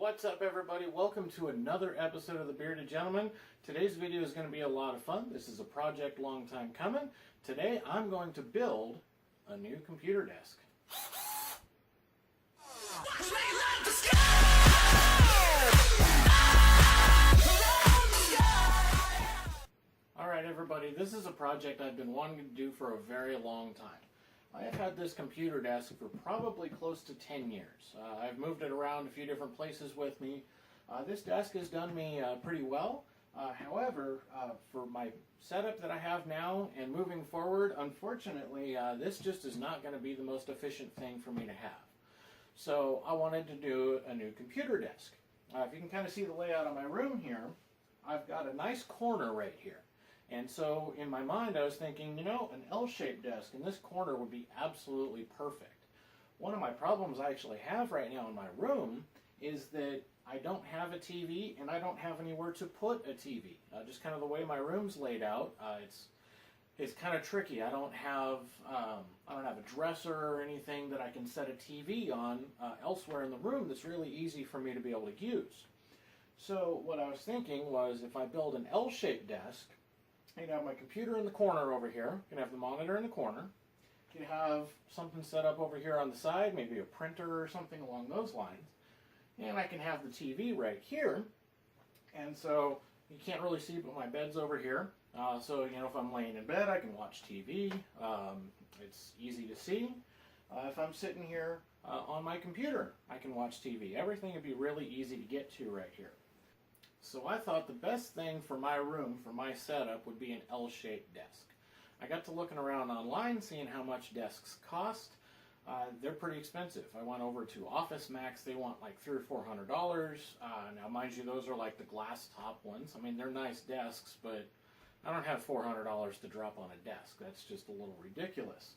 What's up, everybody? Welcome to another episode of The Bearded Gentleman. Today's video is going to be a lot of fun. This is a project long time coming. Today I'm going to build a new computer desk. Alright everybody, this is a project I've been wanting to do for a very long time. I have had this computer desk for probably close to 10 years. I've moved it around a few different places with me. This desk has done me pretty well. However, for my setup that I have now and moving forward, unfortunately, this just is not going to be the most efficient thing for me to have. So I wanted to do a new computer desk. If you can kind of see the layout of my room here, I've got a nice corner right here. And so in my mind I was thinking, you know, an L-shaped desk in this corner would be absolutely perfect. One of my problems I actually have right now in my room is that I don't have a TV and I don't have anywhere to put a TV. Just kind of the way my room's laid out, it's kind of tricky. I don't have a dresser or anything that I can set a TV on elsewhere in the room that's really easy for me to be able to use. So what I was thinking was, if I build an L-shaped desk, I can have my computer in the corner over here. I can have the monitor in the corner. I can have something set up over here on the side, maybe a printer or something along those lines. And I can have the TV right here. And so you can't really see, but my bed's over here. So, you know, if I'm laying in bed, I can watch TV. It's easy to see. If I'm sitting here on my computer, I can watch TV. Everything would be really easy to get to right here. So I thought the best thing for my room, for my setup, would be an L-shaped desk. I got to looking around online, seeing how much desks cost. They're pretty expensive. I went over to Office Max. They want like $300 or $400. Now, mind you, those are like the glass top ones. I mean, they're nice desks, but I don't have $400 to drop on a desk. That's just a little ridiculous.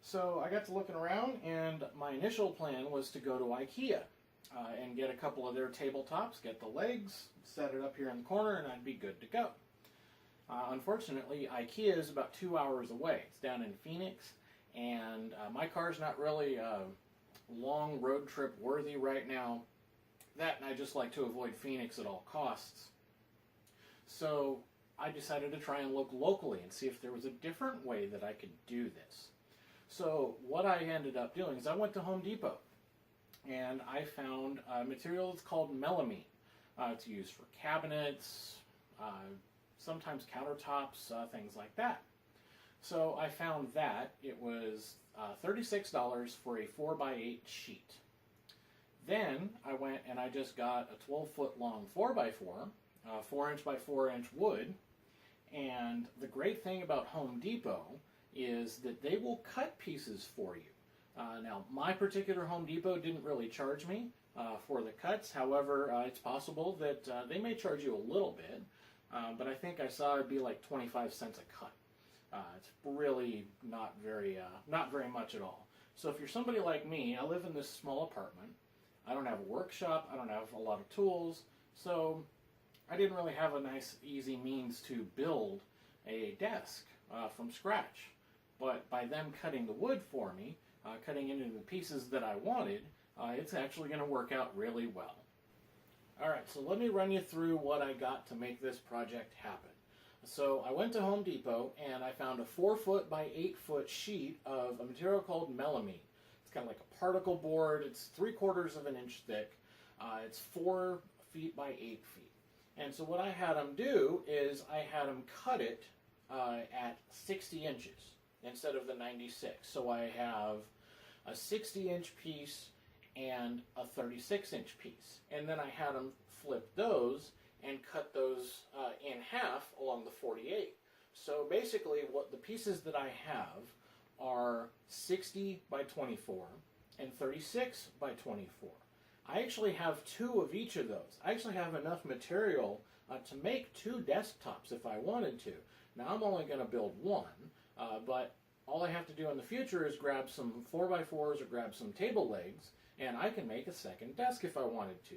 So I got to looking around, and my initial plan was to go to IKEA. And get a couple of their tabletops, get the legs, set it up here in the corner, and I'd be good to go. Unfortunately, IKEA is about 2 hours away. It's down in Phoenix, and my car's not really long road trip worthy right now. That, and I just like to avoid Phoenix at all costs. So I decided to try and look locally and see if there was a different way that I could do this. So what I ended up doing is I went to Home Depot. And I found a material that's called melamine. It's used for cabinets, sometimes countertops, things like that. So I found that. It was $36 for a 4x8 sheet. Then I went and I just got a 12-foot long 4x4, 4-inch by 4-inch wood. And the great thing about Home Depot is that they will cut pieces for you. Now, my particular Home Depot didn't really charge me for the cuts. However, it's possible that they may charge you a little bit, but I think I saw it'd be like 25 cents a cut. It's really not very much at all. So if you're somebody like me, I live in this small apartment. I don't have a workshop. I don't have a lot of tools. So I didn't really have a nice, easy means to build a desk from scratch. But by them cutting the wood for me, cutting into the pieces that I wanted, it's actually going to work out really well. Alright, so let me run you through what I got to make this project happen. So I went to Home Depot and I found a 4-foot by 8-foot sheet of a material called melamine. It's kind of like a particle board. It's 3/4 of an inch thick. It's 4 feet by 8 feet. And so what I had them do is I had them cut it at 60 inches instead of the 96. So I have a 60-inch piece and a 36-inch piece. And then I had them flip those and cut those in half along the 48. So basically what the pieces that I have are 60 by 24 and 36 by 24. I actually have 2 of each of those. I actually have enough material to make 2 desktops if I wanted to. Now I'm only going to build one, but all I have to do in the future is grab some 4x4s or grab some table legs, and I can make a second desk if I wanted to.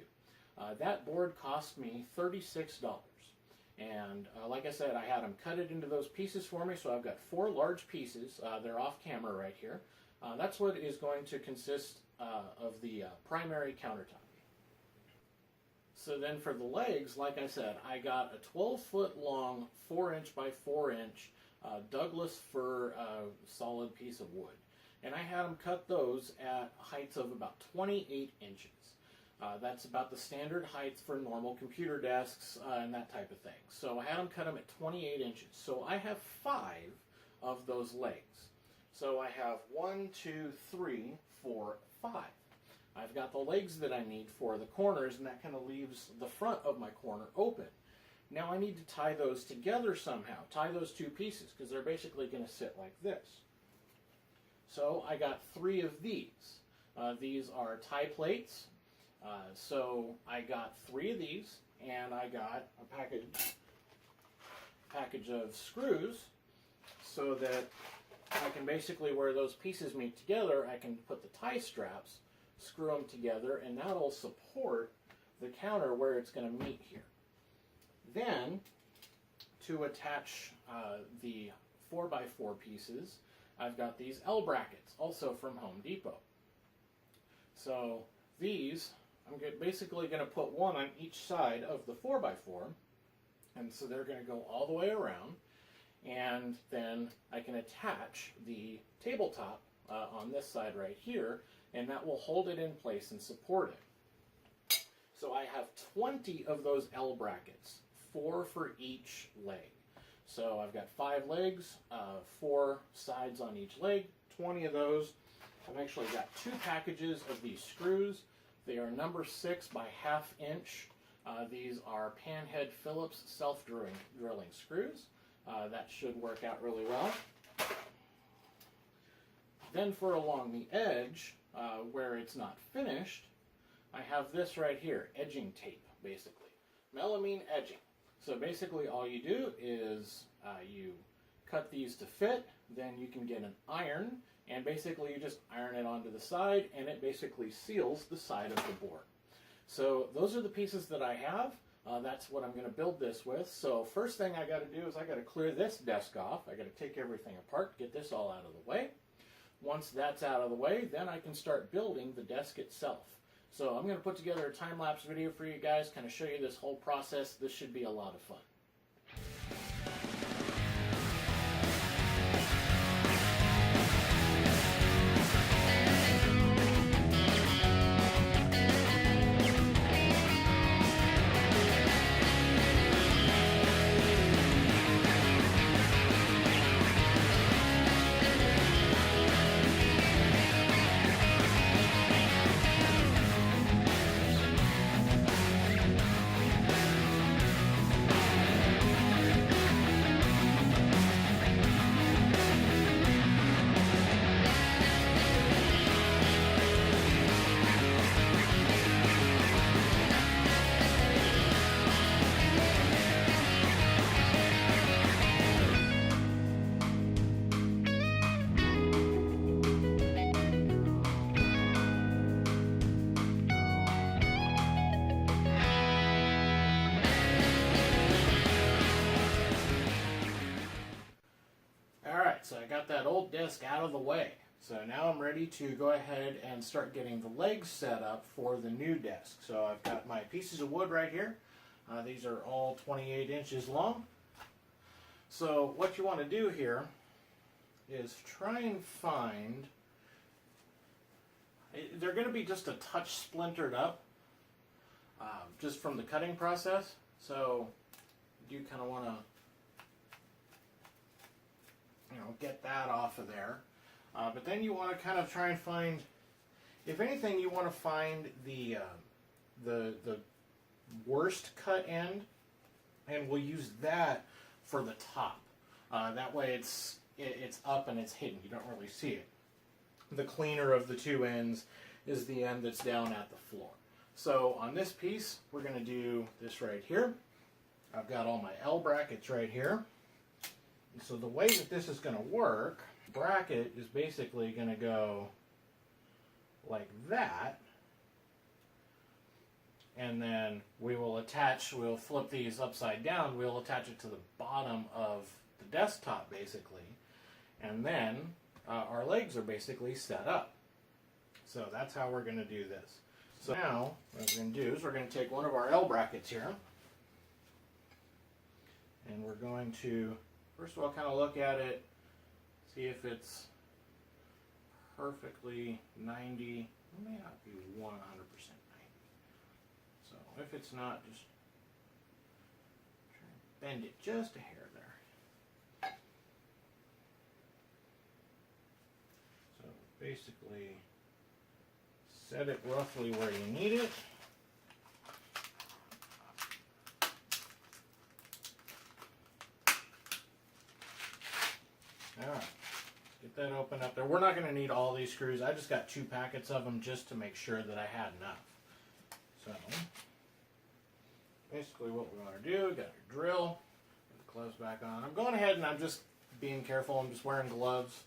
That board cost me $36. And like I said, I had them cut it into those pieces for me, so I've got 4 large pieces. They're off camera right here. That's what is going to consist of the primary countertop. So then for the legs, like I said, I got a 12-foot long, 4-inch by 4-inch Douglas fir solid piece of wood. And I had them cut those at heights of about 28 inches. That's about the standard height for normal computer desks and that type of thing. So I had them cut them at 28 inches. So I have 5 of those legs. So I have 1, 2, 3, 4, 5. I've got the legs that I need for the corners, and that kind of leaves the front of my corner open. Now I need to tie those together somehow, tie those two pieces, because they're basically going to sit like this. So I got 3 of these. These are tie plates. So I got 3 of these, and I got a package of screws so that I can basically, where those pieces meet together, I can put the tie straps, screw them together, and that'll support the counter where it's going to meet here. Then, to attach the 4x4 pieces, I've got these L brackets, also from Home Depot. So these, I'm basically going to put one on each side of the 4x4, and so they're going to go all the way around, and then I can attach the tabletop on this side right here, and that will hold it in place and support it. So I have 20 of those L brackets, 4 for each leg. So I've got 5 legs, 4 sides on each leg, 20 of those. I've actually got 2 packages of these screws. They are number 6 by 1/2 inch. These are Panhead Phillips self-drilling screws. That should work out really well. Then for along the edge, where it's not finished, I have this right here, edging tape, basically. Melamine edging. So basically all you do is you cut these to fit, then you can get an iron, and basically you just iron it onto the side, and it basically seals the side of the board. So those are the pieces that I have. That's what I'm going to build this with. So first thing I got to do is I got to clear this desk off. I got to take everything apart, get this all out of the way. Once that's out of the way, then I can start building the desk itself. So I'm going to put together a time-lapse video for you guys, kind of show you this whole process. This should be a lot of fun. So I got that old desk out of the way. So now I'm ready to go ahead and start getting the legs set up for the new desk. So I've got my pieces of wood right here. These are all 28 inches long. So what you want to do here is try and find, they're going to be just a touch splintered up just from the cutting process. So you kind of want to get that off of there. But then you want to kind of try and find, if anything, you want to find the worst cut end, and we'll use that for the top. That way it's up and it's hidden. You don't really see it. The cleaner of the 2 ends is the end that's down at the floor. So on this piece, we're going to do this right here. I've got all my L brackets right here. So the way that this is going to work, bracket is basically going to go like that, and then we will attach, we'll flip these upside down, we'll attach it to the bottom of the desktop basically, and then our legs are basically set up. So that's how we're going to do this. So now, what we're going to do is we're going to take one of our L brackets here, and we're going to, first of all, kind of look at it, see if it's perfectly 90. It may not be 100% 90. So if it's not, just try and bend it just a hair there. So basically, set it roughly where you need it. Alright, get that open up there. We're not going to need all these screws. I just got 2 packets of them just to make sure that I had enough. So, basically what we want to do, got your drill, put the gloves back on. I'm going ahead and I'm just being careful. I'm just wearing gloves.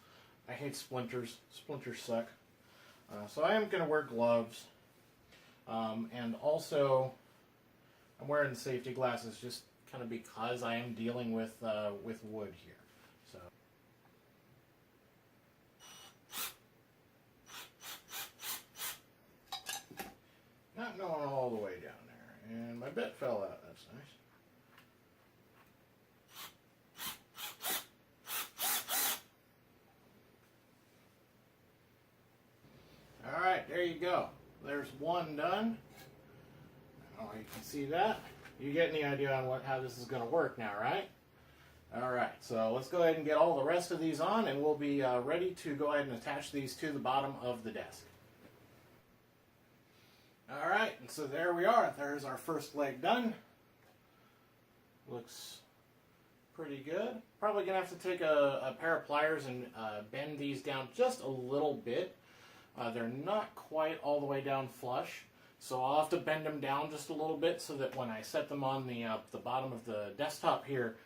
I hate splinters. Splinters suck. So I am going to wear gloves. And also, I'm wearing the safety glasses just kind of because I am dealing with wood here. So. Not going all the way down there. And my bit fell out. That's nice. Alright, there you go. There's one done. Oh, you can see that. You get any idea on how this is going to work now, right? Alright, so let's go ahead and get all the rest of these on, and we'll be ready to go ahead and attach these to the bottom of the desk. Alright, and so there we are. There's our first leg done. Looks pretty good. Probably going to have to take a pair of pliers and bend these down just a little bit. They're not quite all the way down flush, so I'll have to bend them down just a little bit so that when I set them on the bottom of the desktop here,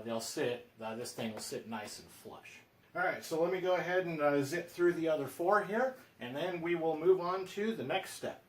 they'll sit, this thing will sit nice and flush. Alright, so let me go ahead and zip through the other 4 here, and then we will move on to the next step.